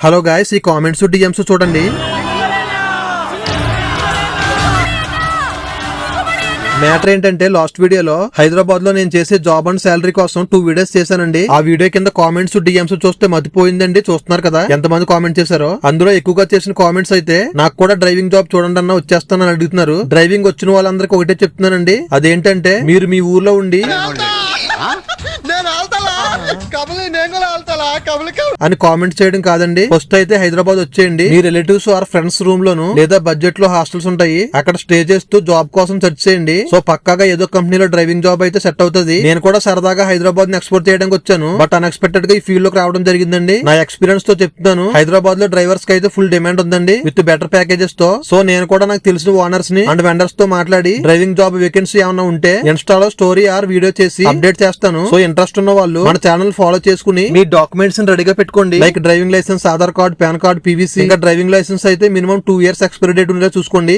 Hello guys, ఈ comments DMs చూడండి. Matter ఏంటంటే లాస్ట్ వీడియోలో హైదరాబాద్ లో నేను చేసే జాబ్ అండ్ శాలరీ కోసం 2 వీడియోస్ చేశానండి. ఆ వీడియో కింద కామెంట్స్ డిఎమ్స్ చూస్తే మతిపోయిందండి. చూస్తున్నారు కదా ఎంతమంది కామెంట్ చేశారో. అందులో ఎక్కువగా చేసిన కామెంట్స్ అయితే నాకు కూడా డ్రైవింగ్ జాబ్ చూడండి అన్న వచ్చేస్తానని అడుగుతున్నారు. డ్రైవింగ్ వచ్చిన వాళ్ళందరికీ ఒకటే చెప్తున్నానండి, అదేంటంటే మీరు మీ ఊర్లో ఉండి అని కామెంట్ చేయడం కాదండి. ఫస్ట్ అయితే హైదరాబాద్ వచ్చేయండి. మీ రిలేటివ్స్ ఆర్ ఫ్రెండ్స్ రూమ్ లోను లేదా బడ్జెట్ లో హాస్టల్స్ ఉంటాయి, అక్కడ స్టే చేస్తూ జాబ్ కోసం సెర్చ్ చేయండి. సో పక్కాగా ఏదో కంపెనీలో డ్రైవింగ్ జాబ్ అయితే సెట్ అవుతుంది. నేను కూడా సరదాగా హైదరాబాద్ ని ఎక్స్పోర్ట్ చేయడానికి వచ్చాను, బట్ అన్ఎక్స్పెక్టెడ్ గా ఈ ఫీల్డ్ లోకి రావడం జరిగిందండి. నా ఎక్స్పీరియన్స్ తో చెప్తాను, హైదరాబాద్ లో డ్రైవర్స్ కి అయితే ఫుల్ డిమాండ్ ఉందండి విత్ బెటర్ ప్యాకేజెస్ తో. సో నేను కూడా నాకు తెలిసిన ఓనర్స్ ని అండ్ వెండర్స్ తో మాట్లాడి డ్రైవింగ్ జాబ్ వేకెన్సీ ఏమైనా ఉంటే ఇన్స్టాలో స్టోరీ ఆర్ వీడియో చేసి అప్డేట్ చేస్తాను. సో ఇంట్రెస్ట్ ఉన్న వాళ్ళు మన ఛానల్ ఫాలో చేసుకుని మీ డాక్యుమెంట్స్ రెడీగా పెట్టుకోండి. Like driving licence, Aadhaar card, PAN card, PVC. ఇంకా డ్రైవింగ్ లైసెన్స్ అయితే మినిమం 2 years ఎక్స్పైరీ డేట్ ఉండేలా చూసుకోండి.